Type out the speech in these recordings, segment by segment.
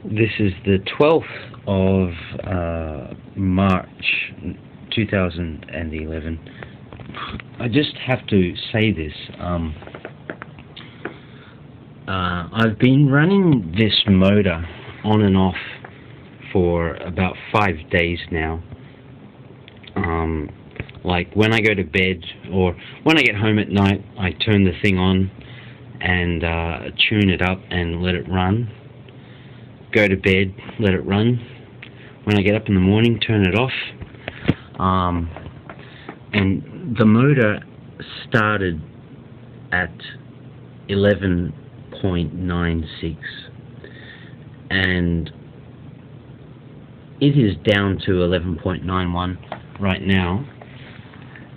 This is the 12th of March 2011. I just have to say this. I've been running this motor on and off for about 5 days now. Like when I go to bed or when I get home at night, I turn the thing on and tune it up and let it run. Go to bed, let it run. When I get up in the morning, turn it off. And the motor started at 11.96 and it is down to 11.91 right now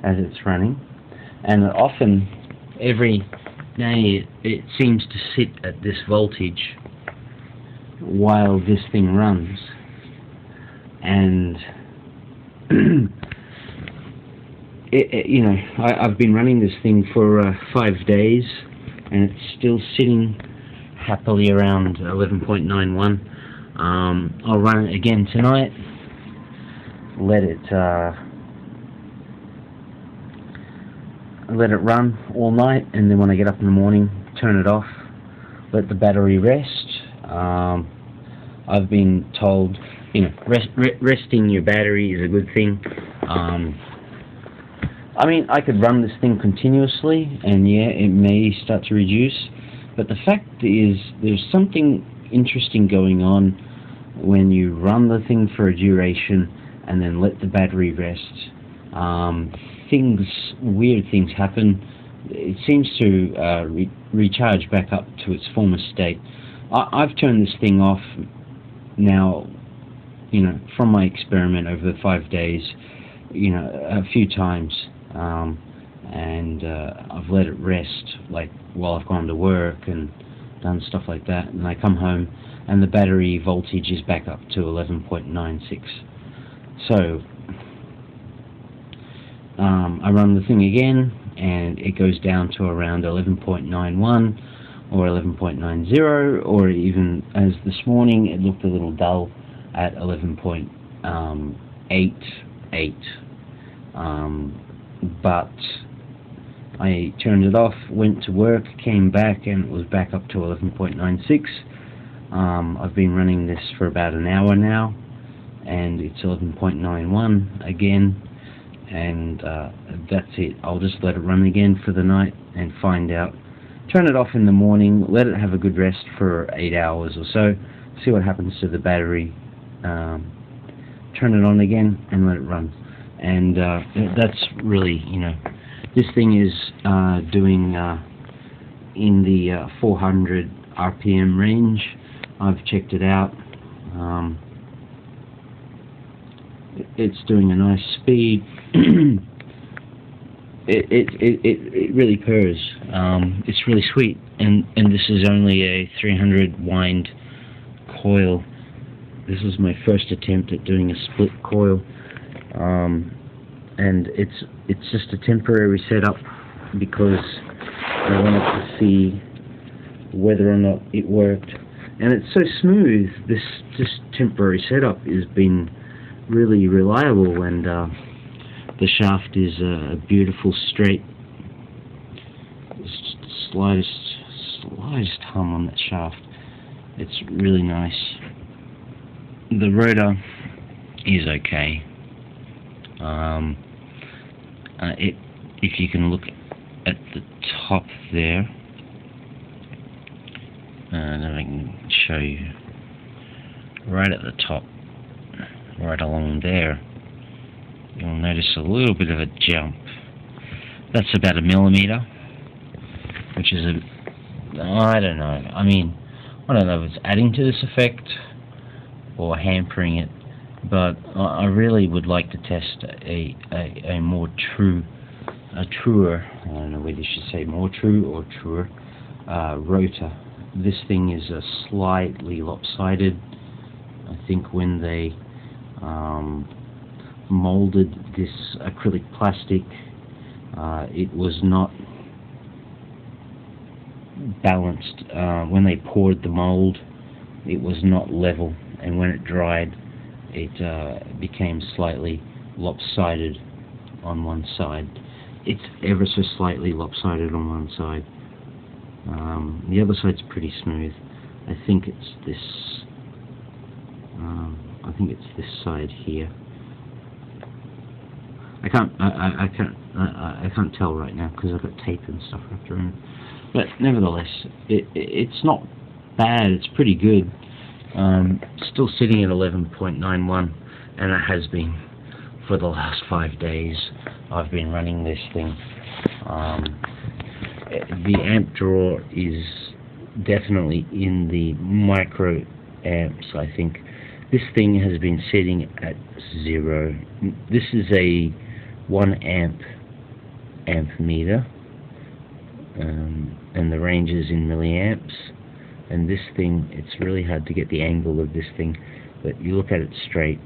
as it's running, and often every day it seems to sit at this voltage while this thing runs. And I've been running this thing for 5 days and it's still sitting happily around 11.91. I'll run it again tonight, let it run all night, and then when I get up in the morning, turn it off, let the battery rest. I've been told, resting your battery is a good thing. I mean, I could run this thing continuously, and yeah, it may start to reduce, but the fact is, there's something interesting going on when you run the thing for a duration and then let the battery rest. Weird things happen. It seems to recharge back up to its former state. I've turned this thing off now, from my experiment over the 5 days, a few times, and I've let it rest, like while I've gone to work and done stuff like that, and I come home and the battery voltage is back up to 11.96. So I run the thing again and it goes down to around 11.91 or 11.90, or even as this morning it looked a little dull at 11.88. But I turned it off, went to work, came back, and it was back up to 11.96. I've been running this for about an hour now, and it's 11.91 again, and that's it. I'll just let it run again for the night and find out. Turn it off in the morning, let it have a good rest for 8 hours or so, see what happens to the battery, turn it on again and let it run. And that's really, this thing is doing in the 400 RPM range. I've checked it out. It's doing a nice speed. It really purrs. It's really sweet, and this is only a 300 wind coil. This is my first attempt at doing a split coil, and it's just a temporary setup because I wanted to see whether or not it worked. And it's so smooth. This temporary setup has been really reliable, and the shaft is a beautiful straight. Slightest hum on that shaft. It's really nice. The rotor is okay. If you can look at the top there, and then I can show you right at the top, right along there, you'll notice a little bit of a jump. That's about 1 millimeter, which is I don't know. I don't know if it's adding to this effect or hampering it, but I really would like to test a truer, I don't know whether you should say more true or truer, rotor. This thing is slightly lopsided. I think when they molded this acrylic plastic, it was not balanced. When they poured the mold, it was not level, and when it dried, it became slightly lopsided on one side. It's ever so slightly lopsided on one side. The other side's pretty smooth. I think it's this. I think it's this side here. I can't tell right now because I've got tape and stuff wrapped around it. But nevertheless, it's not bad. It's pretty good. Still sitting at 11.91, and it has been for the last 5 days. I've been running this thing. The amp draw is definitely in the micro amps, I think. This thing has been sitting at 0. This is a 1 amp meter, and the range is in milliamps. And this thing, it's really hard to get the angle of this thing, but you look at it straight,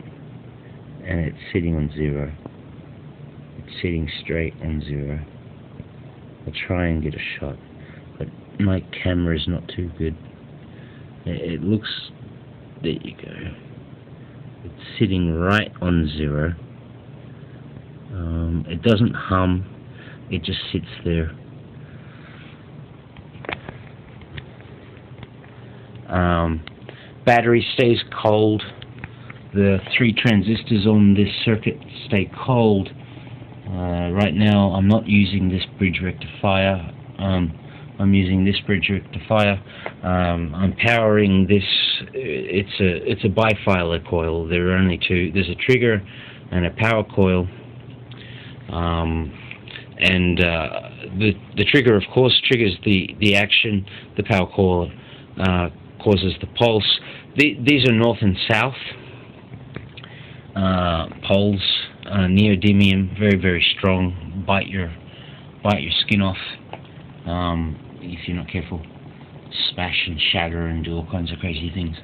and it's sitting on 0. It's sitting straight on 0. I'll try and get a shot, but my camera is not too good. It looks, there you go. It's sitting right on 0. It doesn't hum, it just sits there. Battery stays cold. The 3 transistors on this circuit stay cold. Right now I'm not using this bridge rectifier. I'm using this bridge rectifier. I'm powering this. It's a bifilar coil. There are only 2. There's a trigger and a power coil. The trigger, of course, triggers the action. The power coil causes the pulse. These are north and south poles. Neodymium, very, very strong. Bite your skin off if you're not careful. Smash and shatter and do all kinds of crazy things.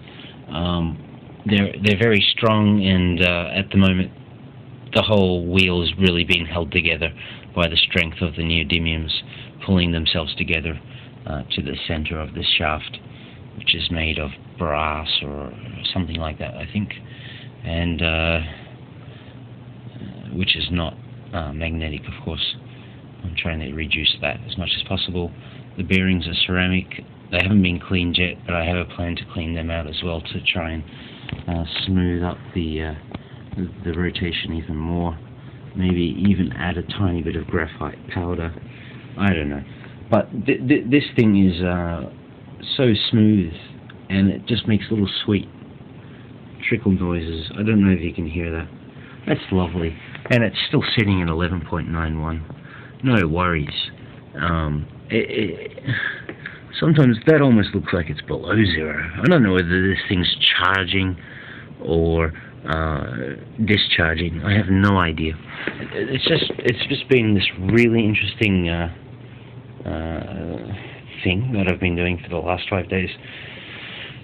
They're very strong, and at the moment the whole wheel is really being held together by the strength of the neodymiums pulling themselves together to the center of this shaft, which is made of brass or something like that, I think, and which is not magnetic, of course. I'm trying to reduce that as much as possible. The bearings are ceramic. They haven't been cleaned yet, but I have a plan to clean them out as well to try and smooth up the rotation even more. Maybe even add a tiny bit of graphite powder. I don't know. But this thing is so smooth, and it just makes little sweet trickle noises. I don't know if you can hear that. That's lovely. And it's still sitting at 11.91. No worries. Sometimes that almost looks like it's below 0. I don't know whether this thing's charging or discharging. I have no idea. It's just been this really interesting thing that I've been doing for the last 5 days.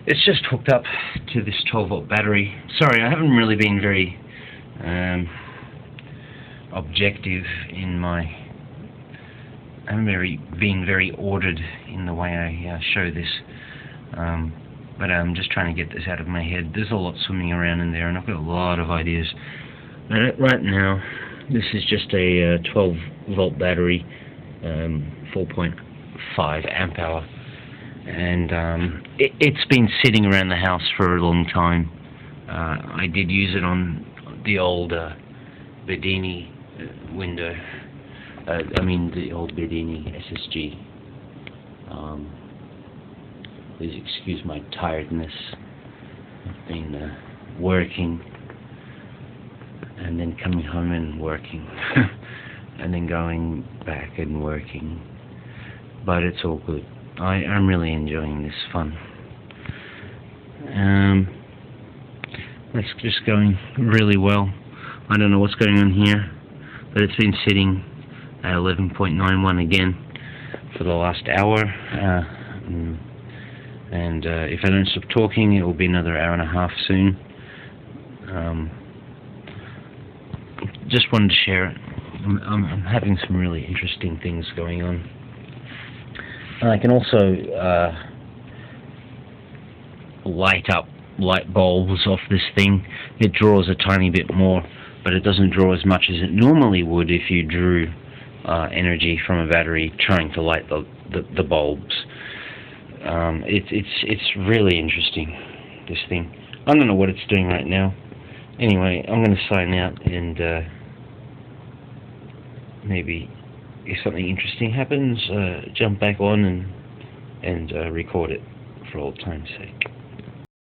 It's just hooked up to this 12-volt battery. Sorry, I haven't really been very objective in my. I haven't been very ordered in the way I show this. But I'm just trying to get this out of my head. There's a lot swimming around in there, and I've got a lot of ideas. But right now, this is just a 12-volt battery, 4.5 amp hour, and it's been sitting around the house for a long time. I did use it on the old Bedini window. The old Bedini SSG. Please excuse my tiredness. I've been working, and then coming home and working, and then going back and working. But it's all good. I'm really enjoying this fun. That's just going really well. I don't know what's going on here, but it's been sitting at 11.91 again for the last hour. And if I don't stop talking, it will be another hour and a half soon. Just wanted to share it. I'm having some really interesting things going on. And I can also light up light bulbs off this thing. It draws a tiny bit more, but it doesn't draw as much as it normally would if you drew energy from a battery trying to light the bulbs. It's really interesting, this thing. I don't know what it's doing right now. Anyway, I'm going to sign out, and maybe if something interesting happens, jump back on and record it for old time's sake.